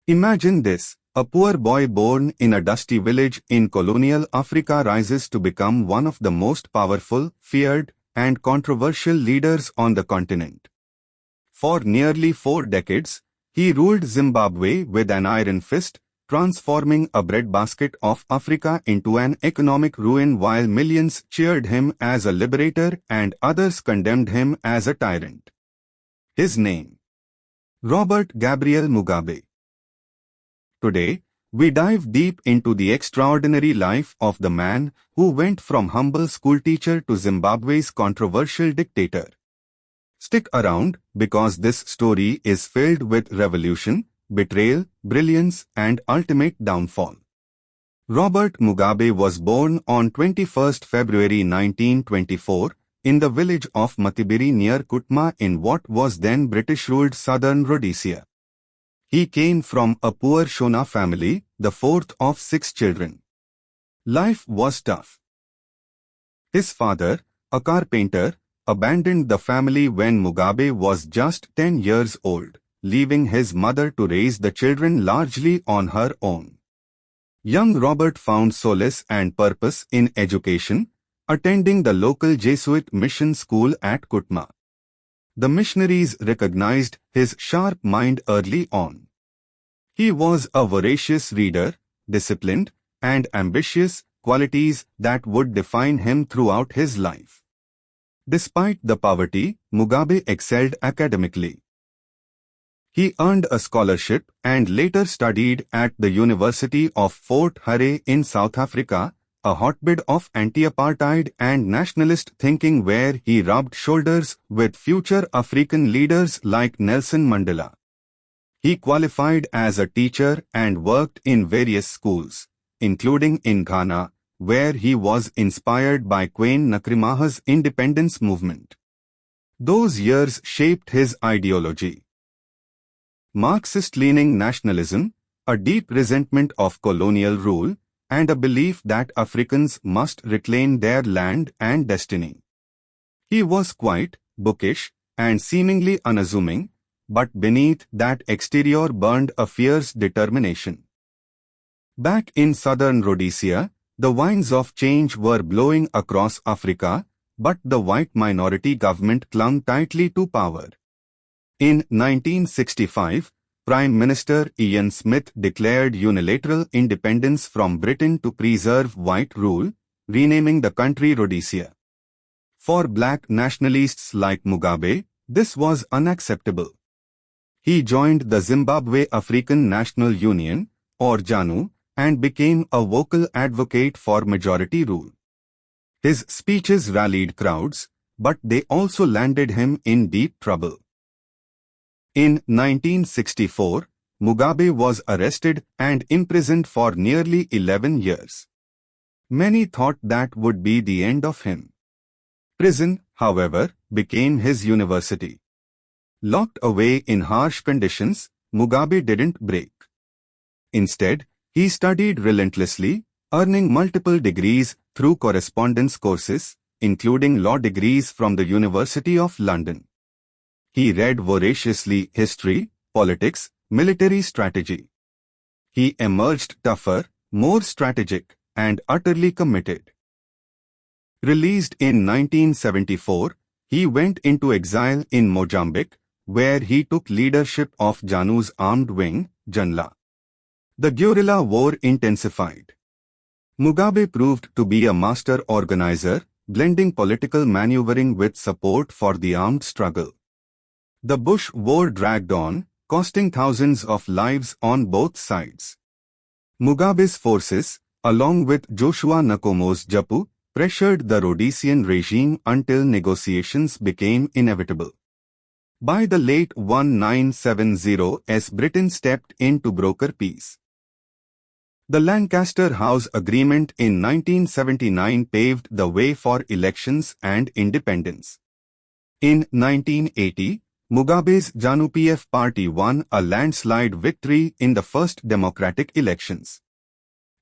Imagine this, a poor boy born in a dusty village in colonial Africa rises to become one of the most powerful, feared, and controversial leaders on the continent. For nearly 4 decades, he ruled Zimbabwe with an iron fist, transforming a breadbasket of Africa into an economic ruin while millions cheered him as a liberator and others condemned him as a tyrant. His name: Robert Gabriel Mugabe. Today, we dive deep into the extraordinary life of the man who went from humble schoolteacher to Zimbabwe's controversial dictator. Stick around, because this story is filled with revolution, betrayal, brilliance, and ultimate downfall. Robert Mugabe was born on 21st February 1924 in the village of Matibiri near Kutma in what was then British-ruled southern Rhodesia. He came from a poor Shona family, the fourth of 6 children. Life was tough. His father, a carpenter, abandoned the family when Mugabe was just 10 years old, leaving his mother to raise the children largely on her own. Young Robert found solace and purpose in education, attending the local Jesuit mission school at Kutma. The missionaries recognized his sharp mind early on. He was a voracious reader, disciplined, and ambitious, qualities that would define him throughout his life. Despite the poverty, Mugabe excelled academically. He earned a scholarship and later studied at the University of Fort Hare in South Africa, a hotbed of anti-apartheid and nationalist thinking where he rubbed shoulders with future African leaders like Nelson Mandela. He qualified as a teacher and worked in various schools, including in Ghana, where he was inspired by Queen Nkrumah's independence movement. Those years shaped his ideology. Marxist-leaning nationalism, a deep resentment of colonial rule, and a belief that Africans must reclaim their land and destiny. He was quiet, bookish, and seemingly unassuming, but beneath that exterior burned a fierce determination. Back in southern Rhodesia, the winds of change were blowing across Africa, but the white minority government clung tightly to power. In 1965, Prime Minister Ian Smith declared unilateral independence from Britain to preserve white rule, renaming the country Rhodesia. For black nationalists like Mugabe, this was unacceptable. He joined the Zimbabwe African National Union, or ZANU, and became a vocal advocate for majority rule. His speeches rallied crowds, but they also landed him in deep trouble. In 1964, Mugabe was arrested and imprisoned for nearly 11 years. Many thought that would be the end of him. Prison, however, became his university. Locked away in harsh conditions, Mugabe didn't break. Instead, he studied relentlessly, earning multiple degrees through correspondence courses, including law degrees from the University of London. He read voraciously history, politics, military strategy. He emerged tougher, more strategic, and utterly committed. Released in 1974, he went into exile in Mozambique, where he took leadership of ZANU's armed wing, Janla. The guerrilla war intensified. Mugabe proved to be a master organizer, blending political maneuvering with support for the armed struggle. The Bush War dragged on, costing thousands of lives on both sides. Mugabe's forces, along with Joshua Nkomo's JAPU, pressured the Rhodesian regime until negotiations became inevitable. By the late 1970s, Britain stepped in to broker peace. The Lancaster House Agreement in 1979 paved the way for elections and independence. In 1980, Mugabe's ZANU-PF party won a landslide victory in the first democratic elections.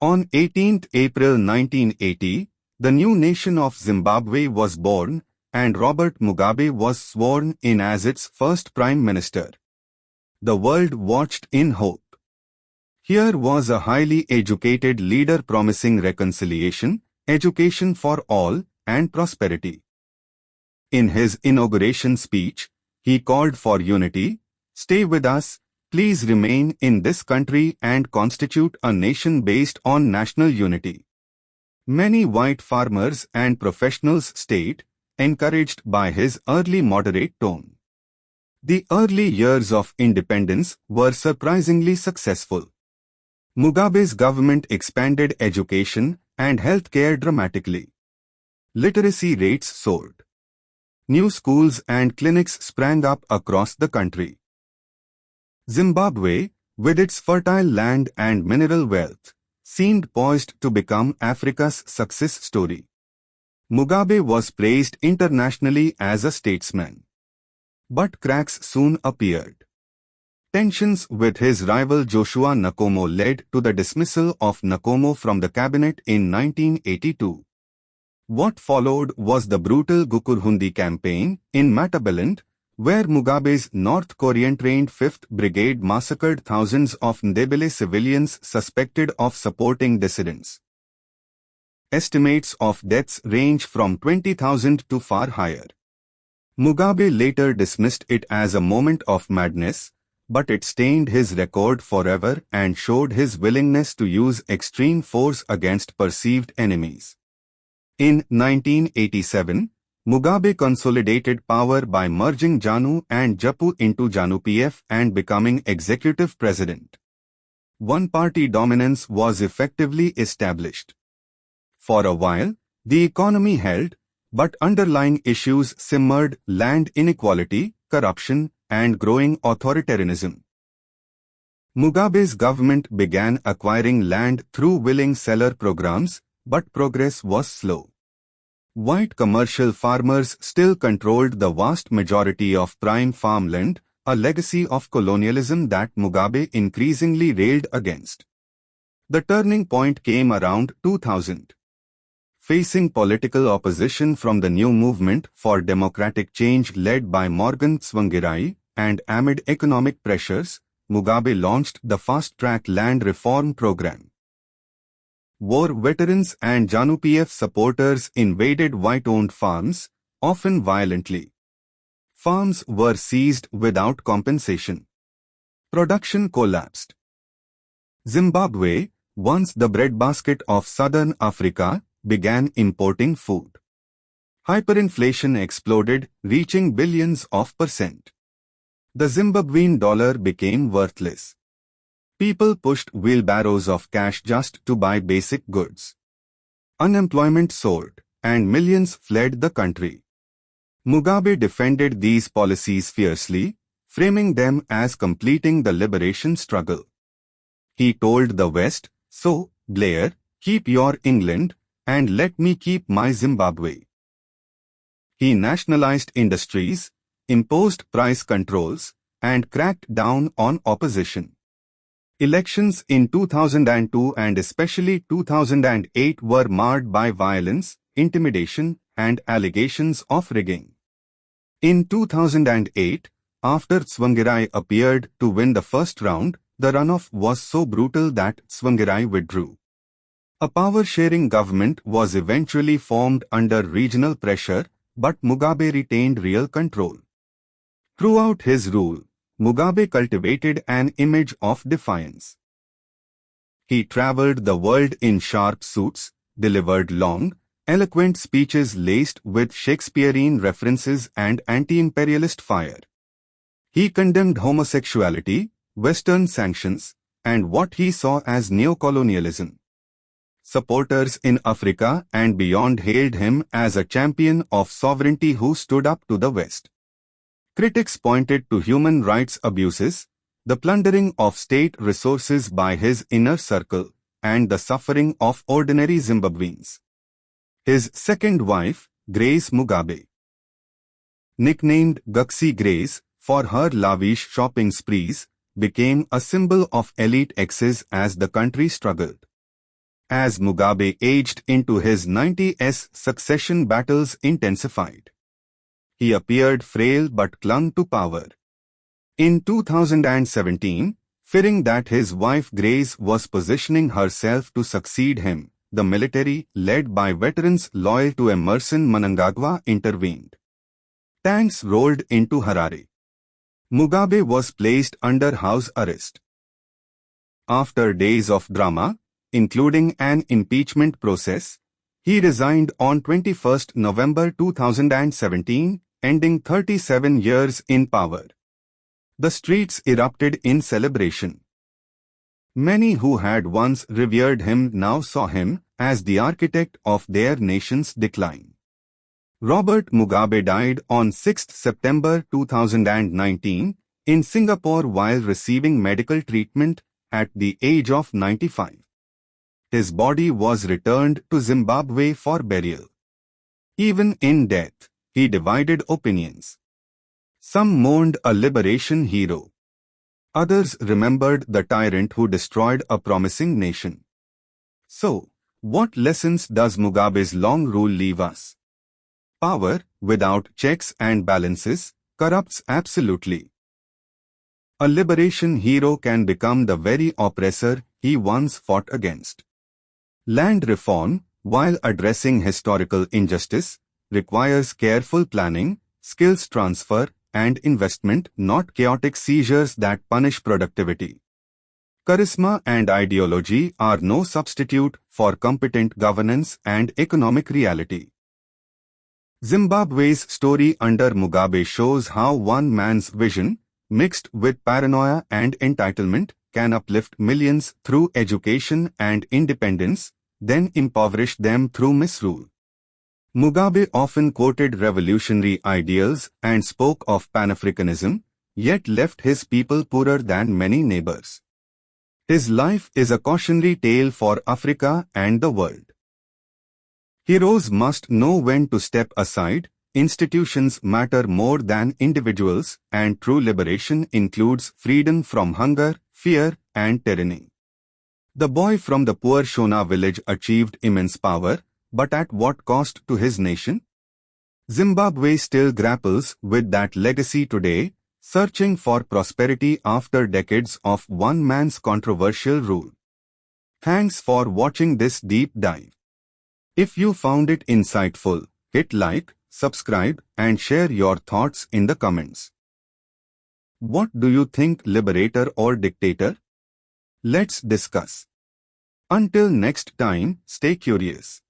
On 18 April 1980, the new nation of Zimbabwe was born, and Robert Mugabe was sworn in as its first prime minister. The world watched in hope. Here was a highly educated leader promising reconciliation, education for all, and prosperity. In his inauguration speech, he called for unity. Stay with us, please remain in this country and constitute a nation based on national unity. Many white farmers and professionals stayed, encouraged by his early moderate tone. The early years of independence were surprisingly successful. Mugabe's government expanded education and healthcare dramatically. Literacy rates soared. New schools and clinics sprang up across the country. Zimbabwe, with its fertile land and mineral wealth, seemed poised to become Africa's success story. Mugabe was praised internationally as a statesman. But cracks soon appeared. Tensions with his rival Joshua Nkomo led to the dismissal of Nkomo from the cabinet in 1982. What followed was the brutal Gukurahundi campaign in Matabeleland, where Mugabe's North Korean-trained 5th Brigade massacred thousands of Ndebele civilians suspected of supporting dissidents. Estimates of deaths range from 20,000 to far higher. Mugabe later dismissed it as a moment of madness, but it stained his record forever and showed his willingness to use extreme force against perceived enemies. In 1987, Mugabe consolidated power by merging JANU and JAPU into JANU-PF and becoming executive president. One-party dominance was effectively established. For a while, the economy held, but underlying issues simmered: land inequality, corruption, and growing authoritarianism. Mugabe's government began acquiring land through willing seller programs, but progress was slow. White commercial farmers still controlled the vast majority of prime farmland, a legacy of colonialism that Mugabe increasingly railed against. The turning point came around 2000. Facing political opposition from the new movement for democratic change led by Morgan Tsvangirai, and amid economic pressures, Mugabe launched the fast-track land reform program. War veterans and JANU-PF supporters invaded white-owned farms, often violently. Farms were seized without compensation. Production collapsed. Zimbabwe, once the breadbasket of southern Africa, began importing food. Hyperinflation exploded, reaching billions of %. The Zimbabwean dollar became worthless. People pushed wheelbarrows of cash just to buy basic goods. Unemployment soared, and millions fled the country. Mugabe defended these policies fiercely, framing them as completing the liberation struggle. He told the West, "So, Blair, keep your England, and let me keep my Zimbabwe." He nationalized industries, imposed price controls, and cracked down on opposition. Elections in 2002 and especially 2008 were marred by violence, intimidation, and allegations of rigging. In 2008, after Tsvangirai appeared to win the first round, the runoff was so brutal that Tsvangirai withdrew. A power-sharing government was eventually formed under regional pressure, but Mugabe retained real control. Throughout his rule, Mugabe cultivated an image of defiance. He traveled the world in sharp suits, delivered long, eloquent speeches laced with Shakespearean references and anti-imperialist fire. He condemned homosexuality, Western sanctions, and what he saw as neocolonialism. Supporters in Africa and beyond hailed him as a champion of sovereignty who stood up to the West. Critics pointed to human rights abuses, the plundering of state resources by his inner circle, and the suffering of ordinary Zimbabweans. His second wife, Grace Mugabe, nicknamed Guxy Grace for her lavish shopping sprees, became a symbol of elite excess as the country struggled. As Mugabe aged into his 90s, succession battles intensified. He appeared frail but clung to power. In 2017, Fearing that his wife Grace was positioning herself to succeed him, the military, led by veterans loyal to Emerson Mnangagwa, intervened. Tanks rolled into Harare. Mugabe was placed under house arrest. After days of drama, including an impeachment process, he resigned on 21 November 2017, ending 37 years in power. The streets erupted in celebration. Many who had once revered him now saw him as the architect of their nation's decline. Robert Mugabe died on 6 September 2019 in Singapore while receiving medical treatment at the age of 95. His body was returned to Zimbabwe for burial. Even in death, he divided opinions. Some mourned a liberation hero. Others remembered the tyrant who destroyed a promising nation. So, what lessons does Mugabe's long rule leave us? Power, without checks and balances, corrupts absolutely. A liberation hero can become the very oppressor he once fought against. Land reform, while addressing historical injustice, requires careful planning, skills transfer, and investment, not chaotic seizures that punish productivity. Charisma and ideology are no substitute for competent governance and economic reality. Zimbabwe's story under Mugabe shows how one man's vision, mixed with paranoia and entitlement, can uplift millions through education and independence, then impoverish them through misrule. Mugabe often quoted revolutionary ideals and spoke of Pan-Africanism, yet left his people poorer than many neighbors. His life is a cautionary tale for Africa and the world. Heroes must know when to step aside. Institutions matter more than individuals, and true liberation includes freedom from hunger, fear, and tyranny. The boy from the poor Shona village achieved immense power, but at what cost to his nation? Zimbabwe still grapples with that legacy today, searching for prosperity after decades of one man's controversial rule. Thanks for watching this deep dive. If you found it insightful, hit like, subscribe, and share your thoughts in the comments. What do you think, liberator or dictator? Let's discuss. Until next time, stay curious.